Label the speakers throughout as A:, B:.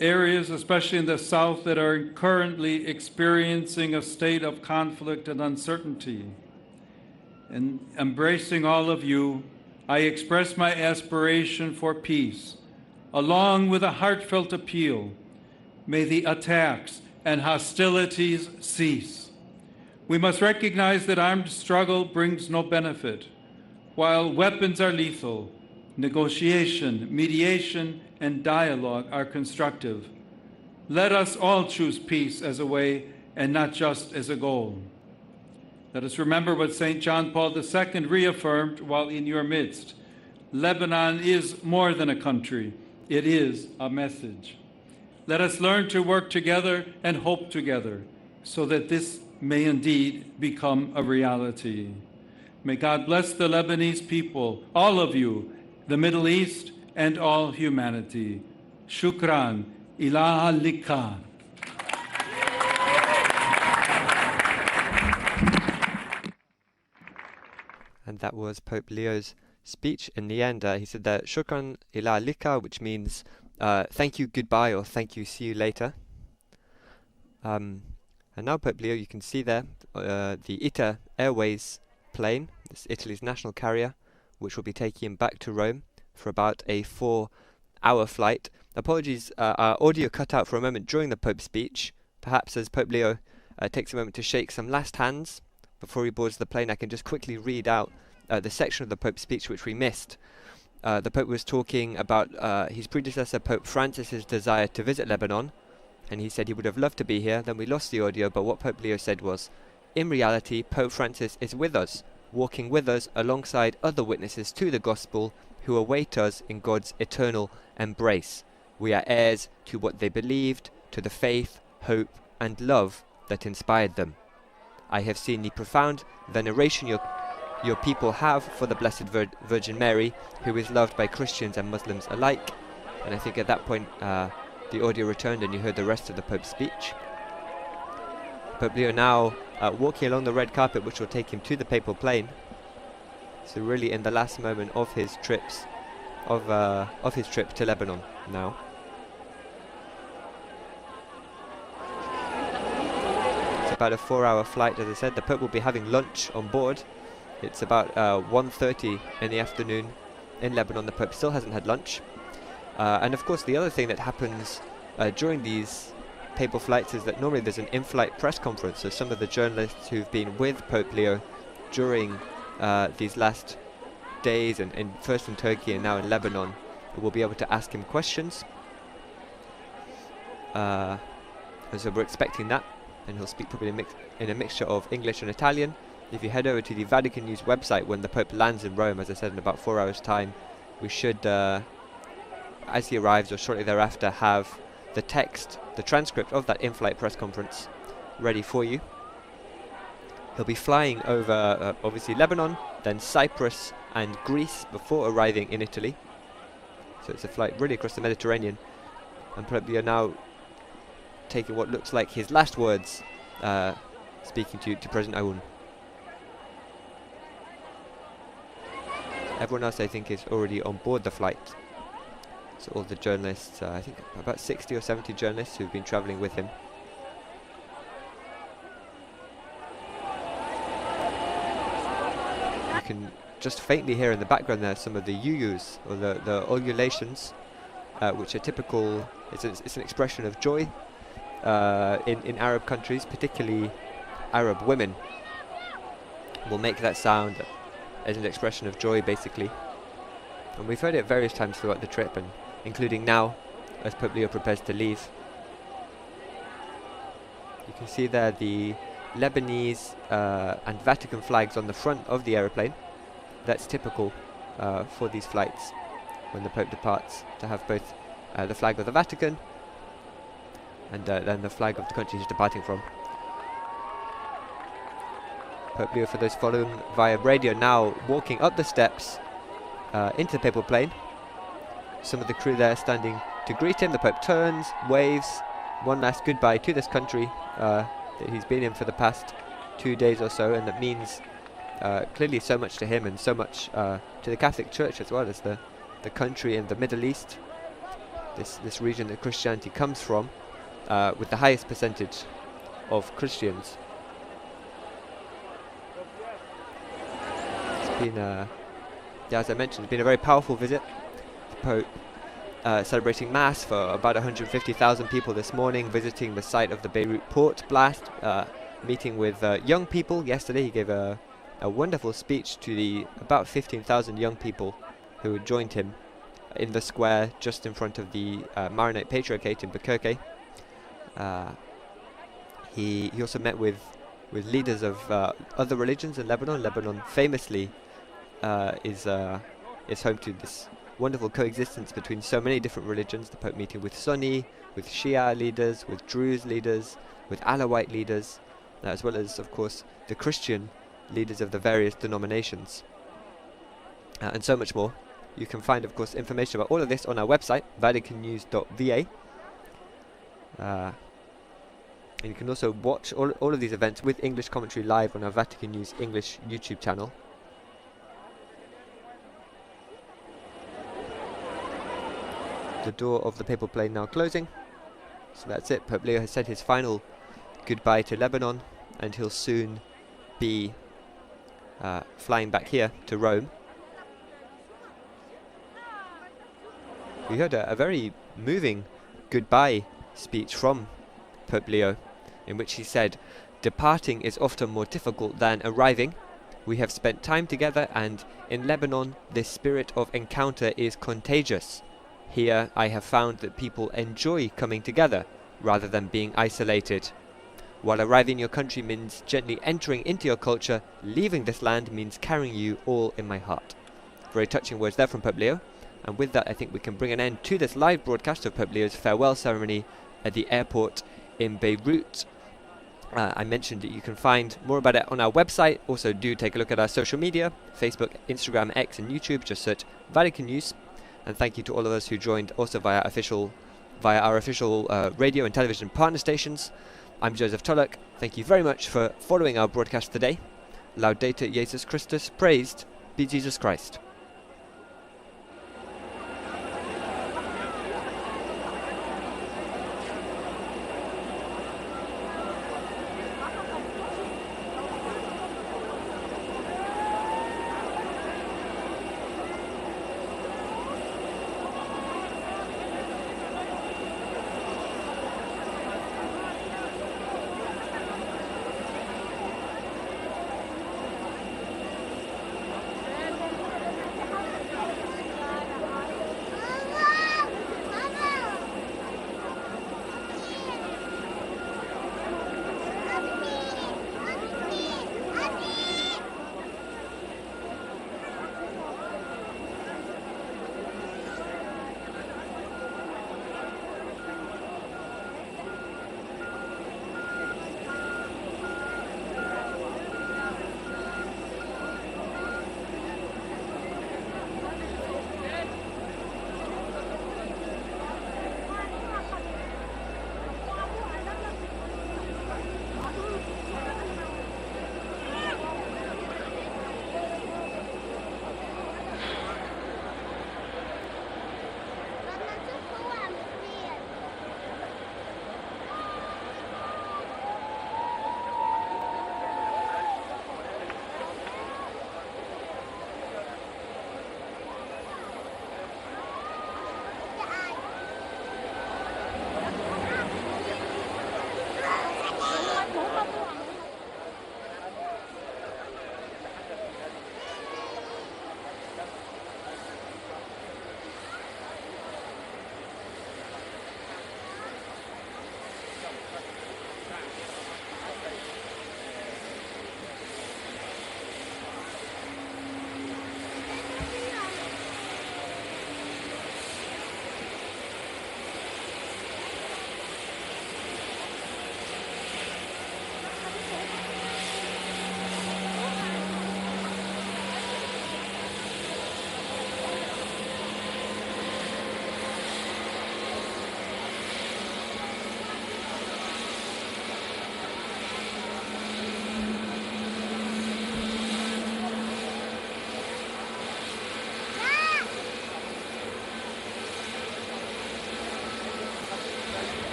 A: areas, especially in the south, that are currently experiencing a state of conflict and uncertainty. In embracing all of you, I express my aspiration for peace, along with a heartfelt appeal. May the attacks and hostilities cease. We must recognize that armed struggle brings no benefit. While weapons are lethal, negotiation, mediation, and dialogue are constructive. Let us all choose peace as a way and not just as a goal. Let us remember what St. John Paul II reaffirmed while in your midst. Lebanon is more than a country. It is a message. Let us learn to work together and hope together so that this may indeed become a reality. May God bless the Lebanese people, all of you, the Middle East, and all humanity. Shukran. Ilaha lika.
B: And that was Pope Leo's speech. In the end, he said that Shukran ila lika, which means thank you, goodbye, or thank you, see you later. And now Pope Leo, you can see there the ITA Airways plane, this Italy's national carrier, which will be taking him back to Rome for about a 4-hour flight. Apologies, our audio cut out for a moment during the Pope's speech. Perhaps as Pope Leo takes a moment to shake some last hands before he boards the plane, I can just quickly read out the section of the Pope's speech which we missed. The Pope was talking about his predecessor, Pope Francis's desire to visit Lebanon, and he said he would have loved to be here. Then we lost the audio, but what Pope Leo said was, in reality, Pope Francis is with us, walking with us alongside other witnesses to the gospel who await us in God's eternal embrace. We are heirs to what they believed, to the faith, hope, and love that inspired them. I have seen the profound veneration your people have for the Blessed Virgin Mary, who is loved by Christians and Muslims alike. And I think at that point the audio returned and you heard the rest of the Pope's speech. Pope Leo now walking along the red carpet, which will take him to the papal plane. So really in the last moment of his trips, of his trip to Lebanon now. It's about a 4-hour flight, as I said. The Pope will be having lunch on board. It's about 1:30 in the afternoon in Lebanon. The Pope still hasn't had lunch. And of course the other thing that happens during these papal flights is that normally there's an in-flight press conference. So some of the journalists who've been with Pope Leo during these last days, and first in Turkey and now in Lebanon, will be able to ask him questions. And so we're expecting that, and he'll speak probably in a mixture of English and Italian. If you head over to the Vatican News website when the Pope lands in Rome, as I said, in about 4 hours' time, we should, as he arrives or shortly thereafter, have the text, the transcript of that in-flight press conference ready for you. He'll be flying over, obviously, Lebanon, then Cyprus and Greece before arriving in Italy. So it's a flight really across the Mediterranean. And probably are now taking what looks like his last words, speaking to President Aoun. Everyone else, I think, is already on board the flight. So all the journalists, I think about 60 or 70 journalists who've been travelling with him. You can just faintly hear in the background there some of the yuyus, or the ululations, which are typical. It's an expression of joy in Arab countries, particularly Arab women will make that sound as an expression of joy, basically. And we've heard it various times throughout the trip, and including now as Pope Leo prepares to leave. You can see there the Lebanese and Vatican flags on the front of the aeroplane. That's typical for these flights when the Pope departs, to have both the flag of the Vatican and then the flag of the country he's departing from. Pope Leo, for those following via radio, now walking up the steps into the papal plane. Some of the crew there standing to greet him. The Pope turns, waves, one last goodbye to this country that he's been in for the past 2 days or so, and that means clearly so much to him and so much to the Catholic Church as well as the country in the Middle East. this region that Christianity comes from, with the highest percentage of Christians. It's been, as I mentioned, it's been a very powerful visit. The Pope celebrating Mass for about 150,000 people this morning, visiting the site of the Beirut port blast, meeting with young people. Yesterday he gave a wonderful speech to the about 15,000 young people who had joined him in the square just in front of the Maronite Patriarchate in Bukirke. He also met with leaders of other religions in Lebanon. Lebanon famously is home to this wonderful coexistence between so many different religions. The Pope meeting with Sunni, with Shia leaders, with Druze leaders, with Alawite leaders, as well as, of course, the Christian leaders of the various denominations, and so much more. You can find, of course, information about all of this on our website, vaticannews.va. And you can also watch all of these events with English commentary live on our Vatican News English YouTube channel. The door of the papal plane now closing. So that's it. Pope Leo has said his final goodbye to Lebanon, and he'll soon be flying back here to Rome. We heard a very moving goodbye speech from Pope Leo, in which he said, "Departing is often more difficult than arriving. We have spent time together, and in Lebanon this spirit of encounter is contagious. Here I have found that people enjoy coming together rather than being isolated. While arriving in your country means gently entering into your culture, leaving this land means carrying you all in my heart." Very touching words there from Pope Leo. And with that, I think we can bring an end to this live broadcast of Pope Leo's farewell ceremony at the airport in Beirut. I mentioned that you can find more about it on our website. Also, do take a look at our social media, Facebook, Instagram, X and YouTube. Just search Vatican News. And thank you to all of us who joined also via our official radio and television partner stations. I'm Joseph Tulloch. Thank you very much for following our broadcast today. Laudetur Jesus Christus. Praised be Jesus Christ.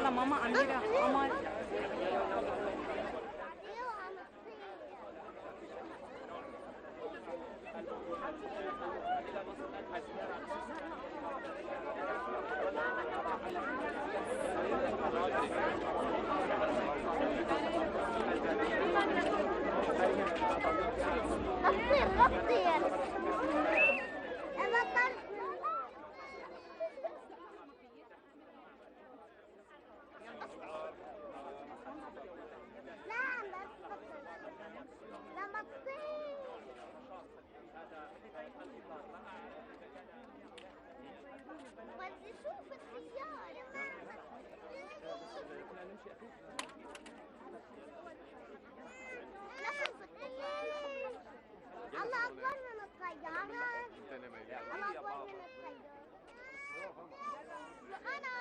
C: يلا ماما أميرة قمر.
D: غطير بدي اشوف السيارة. نشوف الطيارة. الله أكبر من الطيارة. الله أكبر من الطيارة. أنا